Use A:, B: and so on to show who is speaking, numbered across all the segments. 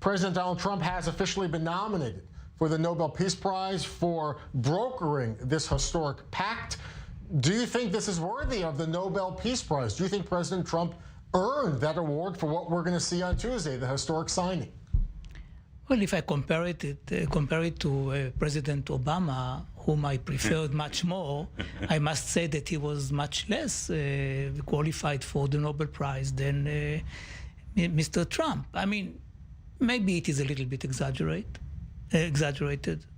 A: President Donald Trump has officially been nominated for the Nobel Peace Prize for brokering this historic pact. Do you think this is worthy of the Nobel Peace Prize? Do you think President Trump earned that award for what we're going to see on Tuesday, the historic signing?
B: Well, if I compare it to President Obama, whom I preferred much more, I must say that he was much less qualified for the Nobel Prize than Mr. Trump. I mean, maybe it is a little bit exaggerated,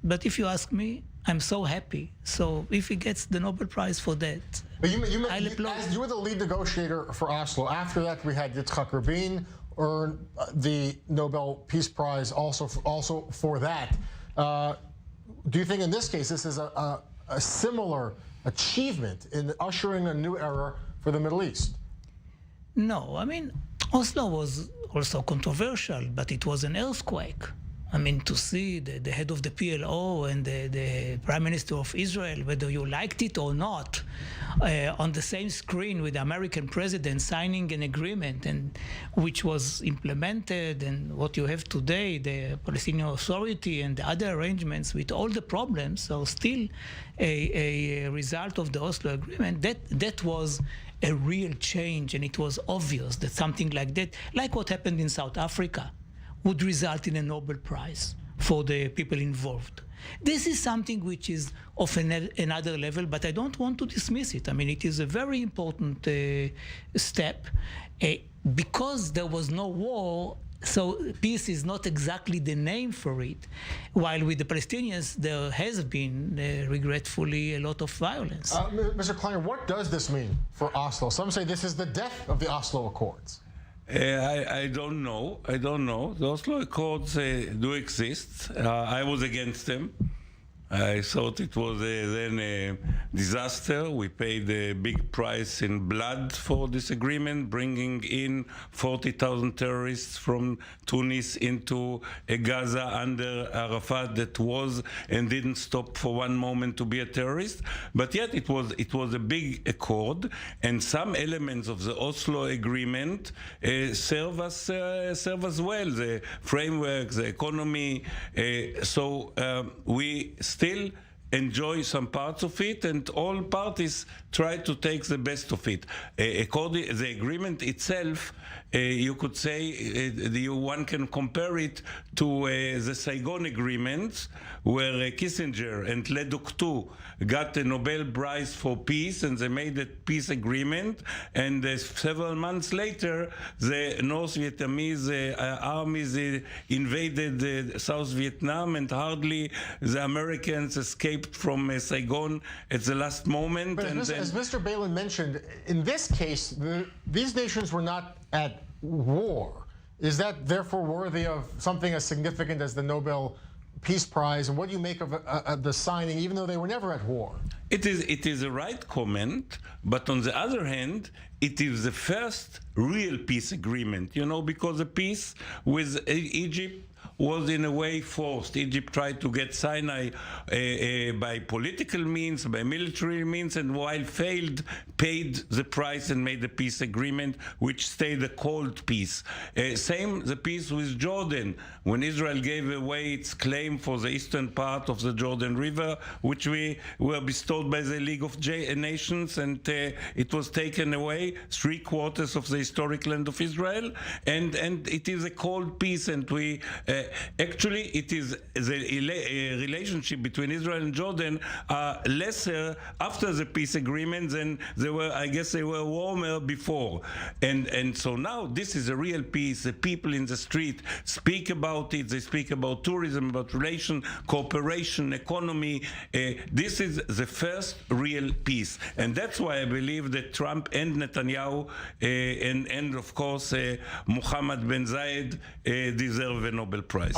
B: but if you ask me, I'm so happy. So if he gets the Nobel Prize for that, I'll applaud.
A: You were the lead negotiator for Oslo. After that, we had Yitzhak Rabin earn the Nobel Peace Prize also for that. Do you think in this case this is a similar achievement in ushering a new era for the Middle East?
B: No, I mean, Oslo was also controversial, but it was an earthquake. I mean, to see the head of the PLO and the Prime Minister of Israel, whether you liked it or not, on the same screen with the American president signing an agreement and which was implemented, and what you have today, the Palestinian Authority and the other arrangements with all the problems, are still a result of the Oslo agreement. That was a real change, and it was obvious that something like that, like what happened in South Africa, would result in a Nobel Prize for the people involved. This is something which is of another level, but I don't want to dismiss it. I mean, it is a very important step. Because there was no war, so peace is not exactly the name for it, while with the Palestinians there has been, regretfully, a lot of violence.
A: Mr. Kleiner, what does this mean for Oslo? Some say this is the death of the Oslo Accords.
C: I don't know. The Oslo Accords do exist. I was against them. I thought it was then a disaster. We paid a big price in blood for this agreement, bringing in 40,000 terrorists from Tunis into Gaza under Arafat, that was and didn't stop for one moment to be a terrorist. But yet it was a big accord, and some elements of the Oslo agreement serve us well. The framework, the economy. So we still enjoy some parts of it, and all parties try to take the best of it. According the agreement itself, you could say one can compare it to the Saigon agreement, where Kissinger and Le Duc II got the Nobel Prize for peace, and they made a peace agreement, and several months later the North Vietnamese armies invaded South Vietnam, and hardly the Americans escaped from Saigon at the last moment.
A: But as Mr. Beilin mentioned, in this case, these nations were not at war. Is that therefore worthy of something as significant as the Nobel Peace Prize? And what do you make of the signing, even though they were never at war?
C: It is a right comment, but on the other hand, it is the first real peace agreement, because the peace with Egypt was in a way forced. Egypt tried to get Sinai by political means, by military means, and while failed, paid the price and made a peace agreement, which stayed a cold peace. Same the peace with Jordan, when Israel gave away its claim for the eastern part of the Jordan River, which we were bestowed by the League of Nations, and it was taken away, 3/4 of the historic land of Israel, and it is a cold peace, and we actually, it is the relationship between Israel and Jordan are lesser after the peace agreement than they were. I guess they were warmer before, and so now this is a real peace. The people in the street speak about it. They speak about tourism, about relation, cooperation, economy. This is the first real peace, and that's why I believe that Trump and Netanyahu and of course Mohammed bin Zayed deserve a Nobel Prize.